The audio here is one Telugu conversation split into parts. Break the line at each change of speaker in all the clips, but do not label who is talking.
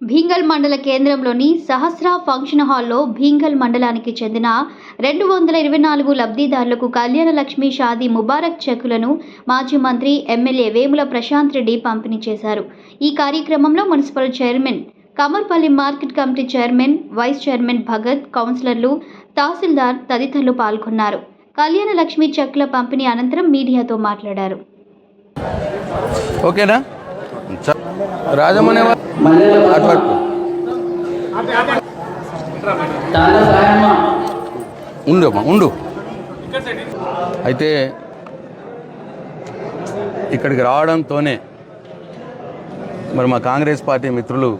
భీంగల్ మండల కేంద్రంలోని సహస్ర ఫంక్షన్ హాల్లో భీంగల్ మండలానికి చెందిన 224 లబ్ధిదారులకు కళ్యాణ లక్ష్మి షాదీ ముబారక్ చెక్కులను మాజీ మంత్రి ఎమ్మెల్యే వేముల ప్రశాంత్ రెడ్డి పంపిణీ చేశారు. ఈ కార్యక్రమంలో municipal chairman Kamarpalli market committee chairman, vice chairman Bhagat, కౌన్సిలర్లు, తహసీల్దార్ తదితరులు పాల్గొన్నారు. కళ్యాణ లక్ష్మి చెక్కుల పంపిణీ అనంతరం మీడియాతో మాట్లాడారు.
ఓకేనా రాజమనే ఉండు అయితే ఇక్కడికి రావడంతోనే మరి మా కాంగ్రెస్ పార్టీ మిత్రులు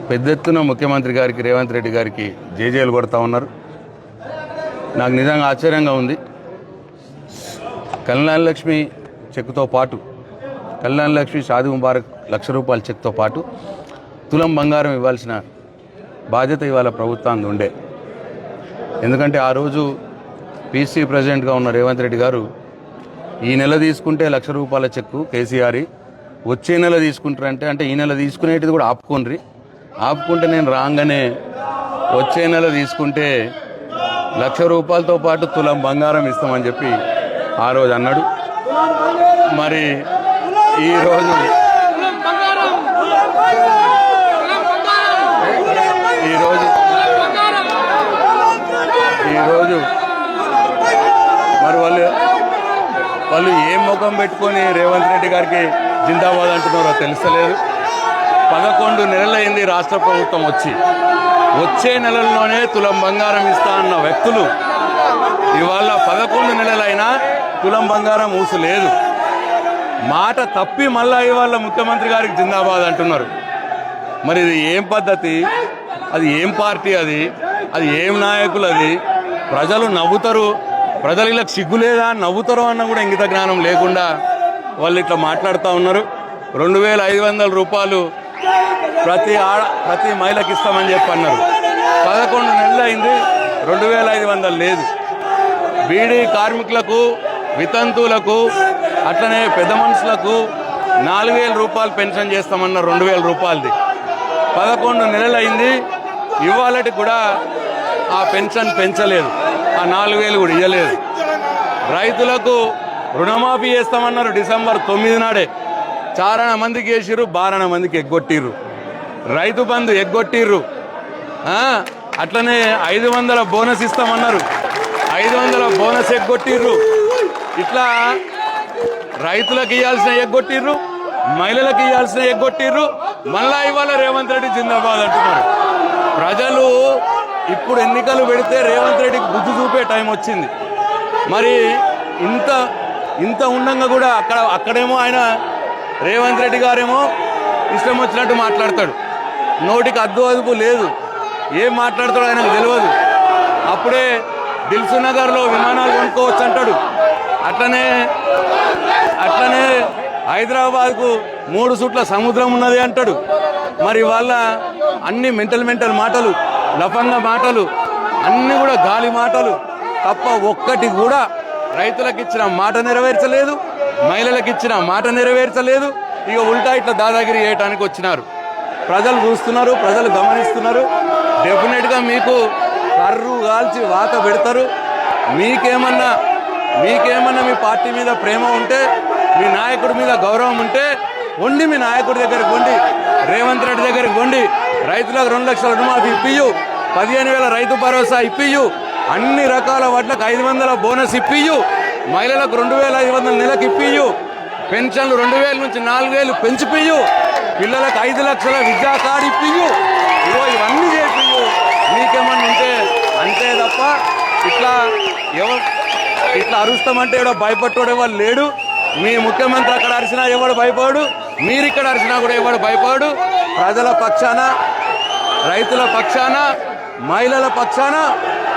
పెద్ద ఎత్తున ముఖ్యమంత్రి గారికి రేవంత్ రెడ్డి గారికి జేజేలు కొడతా ఉన్నారు. నాకు నిజంగా ఆశ్చర్యంగా ఉంది. కళ్యాణ లక్ష్మి చెక్కుతో పాటు కళ్యాణ లక్ష్మి షాదీ ముబారక్ ₹1,00,000 చెక్తో పాటు తులం బంగారం ఇవ్వాల్సిన బాధ్యత ఇవాళ ప్రభుత్వానికి ఉండే. ఎందుకంటే ఆ రోజు పీసీ ప్రెసిడెంట్గా ఉన్న రేవంత్ రెడ్డి గారు ఈ నెల తీసుకుంటే ₹1,00,000 చెక్కు కేసీఆర్, వచ్చే నెల తీసుకుంటారంటే అంటే ఈ నెల తీసుకునేటిది కూడా ఆపుకుంటే నేను రాగానే వచ్చే నెల తీసుకుంటే ₹1,00,000తో పాటు తులం బంగారం ఇస్తామని చెప్పి ఆ రోజు అన్నాడు. మరి ఈరోజు మరి వాళ్ళు ఏం ముఖం పెట్టుకొని రేవంత్ రెడ్డి గారికి జిందాబాద్ అంటున్నారో తెలుస్తలేదు. 11 నెలలైంది రాష్ట్ర ప్రభుత్వం వచ్చే నెలల్లోనే తులం బంగారం ఇస్తా అన్న వ్యక్తులు ఇవాళ 11 నెలలైనా తులం బంగారం ఊసలేదు. మాట తప్పి మళ్ళా ఇవాళ ముఖ్యమంత్రి గారికి జిందాబాద్ అంటున్నారు. మరి ఇది ఏం పద్ధతి? అది ఏం పార్టీ? అది ఏం నాయకులు? అది ప్రజలు నవ్వుతారు, ప్రజలు ఇలా సిగ్గులేదా నవ్వుతారో అన్న కూడా ఇంగిత జ్ఞానం లేకుండా వాళ్ళు ఇట్లా మాట్లాడుతూ ఉన్నారు. ₹2,500 ప్రతి మహిళకి ఇస్తామని చెప్పి అన్నారు. 11 నెలలు అయింది, 2,500 లేదు. బీడీ కార్మికులకు, వితంతువులకు, అట్లనే పెద్ద మనుషులకు ₹4,000 పెన్షన్ చేస్తామన్నారు. ₹2,000 11 నెలలు అయింది, ఇవాళటి కూడా ఆ పెన్షన్ పెంచలేదు, ఆ 4,000 కూడా ఇవ్వలేదు. రైతులకు రుణమాఫీ చేస్తామన్నారు డిసెంబర్ 9 నాడే. చారణ మందికి వేసిర్రు, 12 మందికి ఎగ్గొట్టిర్రు. రైతు బంధు ఎగ్గొట్టిర్రు. అట్లనే 500 బోనస్ ఇస్తామన్నారు, 500 బోనస్ ఎగ్గొట్టిర్రు. ఇట్లా రైతులకు ఇవ్వాల్సిన ఎగ్గొట్టిర్రు, మహిళలకు ఇవ్వాల్సిన ఎగ్గొట్టిర్రు. మళ్ళా ఇవాళ రేవంత్ రెడ్డి జిందాబాద్ అంటున్నారు. ప్రజలు ఇప్పుడు ఎన్నికలు పెడితే రేవంత్ రెడ్డికి బుద్ధి చూపే టైం వచ్చింది. మరి ఇంత ఉండంగా కూడా అక్కడేమో ఆయన రేవంత్ రెడ్డి గారేమో ఇష్టం వచ్చినట్టు మాట్లాడతాడు. నోటికి అదుపు లేదు, ఏం మాట్లాడతాడో ఆయనకు తెలియదు. అప్పుడే దిల్సు నగర్లో విమానాలు కొనుక్కోవచ్చు అంటాడు. అట్లనే హైదరాబాద్కు 3 సుట్ల సముద్రం ఉన్నది అంటాడు. మరి వాళ్ళ అన్ని మెంటల్ మాటలు, లఫంగా మాటలు, అన్ని కూడా గాలి మాటలు తప్ప ఒక్కటి కూడా రైతులకు ఇచ్చిన మాట నెరవేర్చలేదు, మహిళలకు ఇచ్చిన మాట నెరవేర్చలేదు. ఇక ఉల్టా ఇట్లా దాదాగిరి చేయడానికి వచ్చినారు. ప్రజలు చూస్తున్నారు, ప్రజలు గమనిస్తున్నారు. డెఫినెట్గా మీకు కర్రు కాల్చి వాత పెడతారు. మీకేమన్నా మీ పార్టీ మీద ప్రేమ ఉంటే, మీ నాయకుడి మీద గౌరవం ఉంటే వండి మీ నాయకుడి దగ్గరికి వండి, రేవంత్ రెడ్డి దగ్గరికి వండి. రైతులకు 2 లక్షల రుణమాఫీ ఇప్పియు, 15,000 రైతు భరోసా ఇప్పియు, అన్ని రకాల వడ్లకు 500 బోనస్ ఇప్పియు, మహిళలకు 2,500 నెలకు ఇప్పియు, పెన్షన్లు 2,000 నుంచి 4,000 పెంచిపియు, పిల్లలకు 5 లక్షల విద్యా కార్డు ఇప్పియు. ఇవన్నీ చేపియు. మీకేమన్నా ఉంటే అంతే తప్ప ఇట్లా అరుస్తామంటే ఎవడో భయపట్టోడు ఎవరు లేడు. మీ ముఖ్యమంత్రి అక్కడ అరిచినా ఎవడు భయపడు, మీరు ఇక్కడ అరిచినా కూడా ఎవడు భయపడు. ప్రజల పక్షాన, రైతుల పక్షాన, మహిళల పక్షాన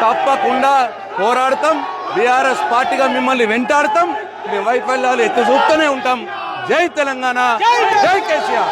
తప్పకుండా పోరాడతాం. బీఆర్ఎస్ పార్టీగా మిమ్మల్ని వెంటాడతాం. మీ వైఫల్యాలు ఎత్తి చూపుతూనే ఉంటాం. జై తెలంగాణ, జై కేసీఆర్.